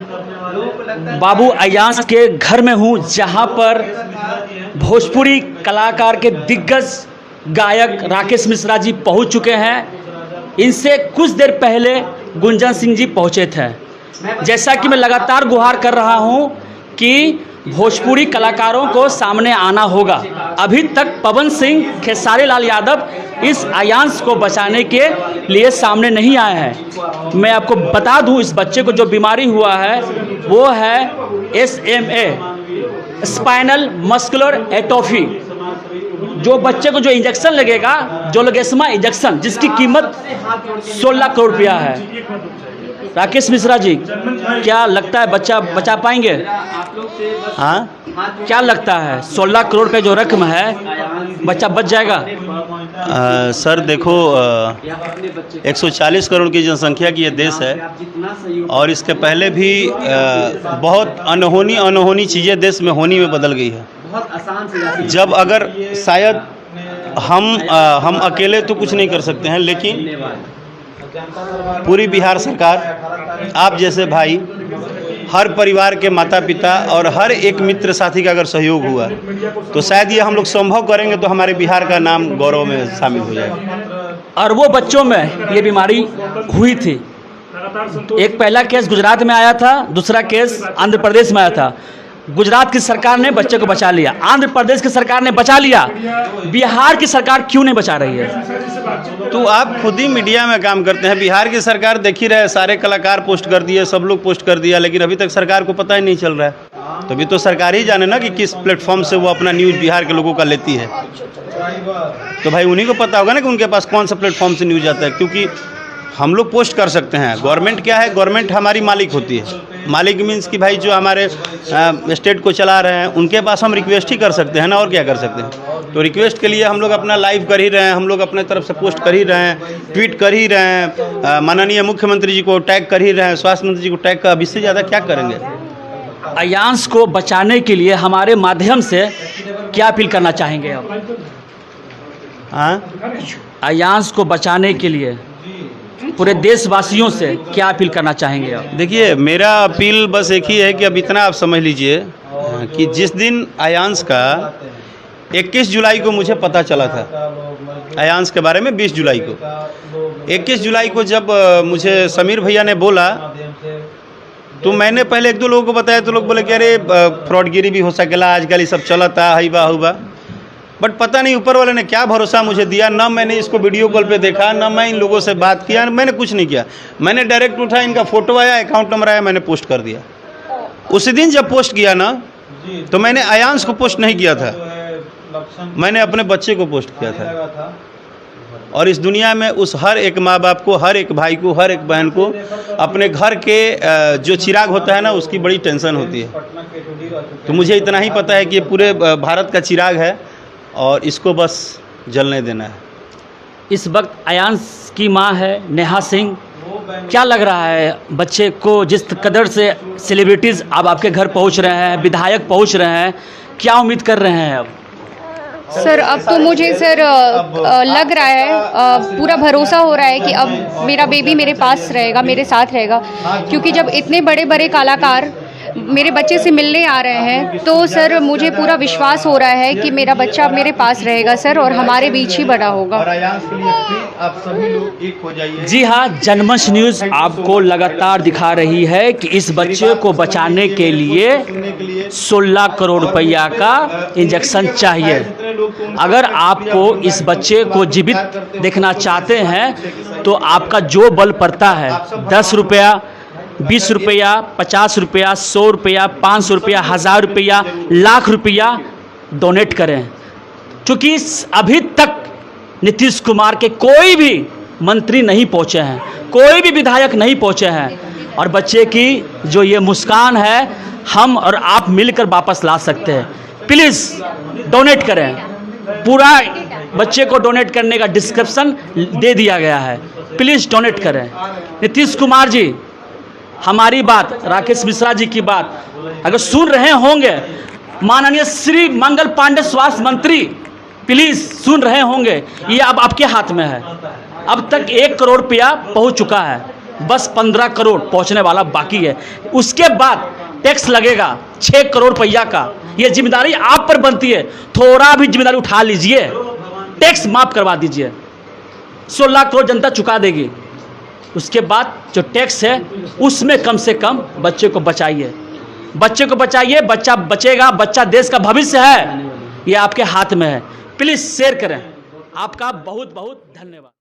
बाबू अयाज के घर में हूँ, जहाँ पर भोजपुरी कलाकार के दिग्गज गायक राकेश मिश्रा जी पहुँच चुके हैं। इनसे कुछ देर पहले गुंजन सिंह जी पहुँचे थे। जैसा कि मैं लगातार गुहार कर रहा हूँ कि भोजपुरी कलाकारों को सामने आना होगा। अभी तक पवन सिंह, खेसारी लाल यादव इस अयाज को बचाने के लिए सामने नहीं आए हैं। मैं आपको बता दूं, इस बच्चे को जो बीमारी हुआ है वो है SMA, स्पाइनल मस्कुलर एट्रोफी। जो बच्चे को जो इंजेक्शन लगेगा, जोलोगेस्मा इंजेक्शन, जिसकी कीमत 16 करोड़ रुपया है। राकेश मिश्रा जी, क्या लगता है बच्चा बचा पाएंगे? हाँ, क्या लगता है 16 करोड़ पे जो रकम है, बच्चा बच जाएगा? सर देखो, 140 करोड़ की जनसंख्या की ये देश है और इसके पहले भी बहुत अनहोनी चीज़ें देश में होनी में बदल गई है। जब अगर शायद हम अकेले तो कुछ नहीं कर सकते हैं, लेकिन पूरी बिहार सरकार, आप जैसे भाई, हर परिवार के माता पिता और हर एक मित्र साथी का अगर सहयोग हुआ तो शायद ये हम लोग संभव करेंगे तो हमारे बिहार का नाम गौरव में शामिल हो जाएगा। और वो बच्चों में ये बीमारी हुई थी। एक पहला केस गुजरात में आया था, दूसरा केस आंध्र प्रदेश में आया था। गुजरात की सरकार ने बच्चे को बचा लिया, आंध्र प्रदेश की सरकार ने बचा लिया, बिहार की सरकार क्यों नहीं बचा रही है? तो आप खुद ही मीडिया में काम करते हैं। बिहार की सरकार देख ही रहे, सारे कलाकार पोस्ट कर दिए, सब लोग पोस्ट कर दिया, लेकिन अभी तक सरकार को पता ही नहीं चल रहा है। तो अभी तो सरकार ही जाने ना कि किस प्लेटफॉर्म से वो अपना न्यूज़ बिहार के लोगों का लेती है। तो भाई उन्हीं को पता होगा ना कि उनके पास कौन सा प्लेटफॉर्म से न्यूज़ आता है। क्योंकि हम लोग पोस्ट कर सकते हैं, गवर्नमेंट क्या है, गवर्नमेंट हमारी मालिक होती है। मालिक मीन्स कि भाई जो हमारे स्टेट को चला रहे हैं उनके पास हम रिक्वेस्ट ही कर सकते हैं ना, और क्या कर सकते हैं। तो रिक्वेस्ट के लिए हम लोग अपना लाइव कर ही रहे हैं, हम लोग अपने तरफ से पोस्ट कर ही रहे हैं, ट्वीट कर ही रहे हैं, माननीय मुख्यमंत्री जी को टैग कर ही रहे हैं, स्वास्थ्य मंत्री जी को टैग कर, अब इससे ज़्यादा क्या करेंगे। अयाज को बचाने के लिए हमारे माध्यम से क्या अपील करना चाहेंगे आप? अयाज को बचाने के लिए पूरे देशवासियों से क्या अपील करना चाहेंगे आप? देखिए, मेरा अपील बस एक ही है कि अब इतना आप समझ लीजिए कि जिस दिन अयाज का 21 जुलाई को मुझे पता चला था, अयाज के बारे में 20 जुलाई को, 21 जुलाई को जब मुझे समीर भैया ने बोला तो मैंने पहले एक दो लोगों को बताया, तो लोग बोले कि अरे फ्रॉडगिरी भी हो सकेला, आजकल ये सब चलता हईबा हुआ। बट पता नहीं ऊपर वाले ने क्या भरोसा मुझे दिया, ना मैंने इसको वीडियो कॉल पे देखा, ना मैं इन लोगों से बात किया, मैंने कुछ नहीं किया। मैंने डायरेक्ट उठा, इनका फ़ोटो आया, अकाउंट नंबर आया, मैंने पोस्ट कर दिया। उसी दिन जब पोस्ट किया ना, तो मैंने अयाज को पोस्ट नहीं किया था, मैंने अपने बच्चे को पोस्ट किया था। और इस दुनिया में उस हर एक माँ बाप को, हर एक भाई को, हर एक बहन को अपने घर के जो चिराग होता है ना, उसकी बड़ी टेंशन होती है। तो मुझे इतना ही पता है कि ये पूरे भारत का चिराग है और इसको बस जलने देना है। इस वक्त अयाज की मां है नेहा सिंह, क्या लग रहा है बच्चे को? जिस कदर से सेलिब्रिटीज़ अब आपके घर पहुंच रहे हैं, विधायक पहुंच रहे हैं, क्या उम्मीद कर रहे हैं अब? सर अब तो मुझे सर लग रहा है, पूरा भरोसा हो रहा है कि अब मेरा बेबी मेरे पास रहेगा, मेरे साथ रहेगा। क्योंकि जब इतने बड़े बड़े कलाकार मेरे बच्चे से मिलने आ रहे हैं तो सर मुझे पूरा विश्वास हो रहा है कि मेरा बच्चा मेरे पास रहेगा सर, और हमारे बीच ही बड़ा होगा। आप सभी लोग एक हो जाइए। जी हाँ, जनमंच न्यूज़ आपको लगातार दिखा रही है कि इस बच्चे को बचाने के लिए 16 करोड़ रुपया का इंजेक्शन चाहिए। अगर आपको इस बच्चे को जीवित देखना चाहते हैं तो आपका जो बल पड़ता है, 10 रुपया, 20 रुपया, 50 रुपया, 100 रुपया, 500 रुपया, 1000 रुपया, लाख रुपया डोनेट करें। क्योंकि अभी तक नीतीश कुमार के कोई भी मंत्री नहीं पहुंचे हैं, कोई भी विधायक नहीं पहुंचे हैं, और बच्चे की जो ये मुस्कान है हम और आप मिलकर वापस ला सकते हैं। प्लीज़ डोनेट करें। पूरा बच्चे को डोनेट करने का डिस्क्रिप्शन दे दिया गया है, प्लीज़ डोनेट करें। नीतीश कुमार जी, हमारी बात, राकेश मिश्रा जी की बात अगर सुन रहे होंगे, माननीय श्री मंगल पांडे स्वास्थ्य मंत्री प्लीज़ सुन रहे होंगे, ये अब आपके हाथ में है। अब तक 1 करोड़ रुपया पहुंच चुका है। बस 15 करोड़ पहुंचने वाला बाकी है। उसके बाद टैक्स लगेगा 6 करोड़ रुपया का। ये जिम्मेदारी आप पर बनती है, थोड़ा भी जिम्मेदारी उठा लीजिए, टैक्स माफ करवा दीजिए। 16 करोड़ जनता चुका देगी। उसके बाद जो टैक्स है उसमें कम से कम बच्चे को बचाइए, बच्चे को बचाइए। बच्चा बचेगा, बच्चा देश का भविष्य है, ये आपके हाथ में है। प्लीज़ शेयर करें। आपका बहुत बहुत धन्यवाद।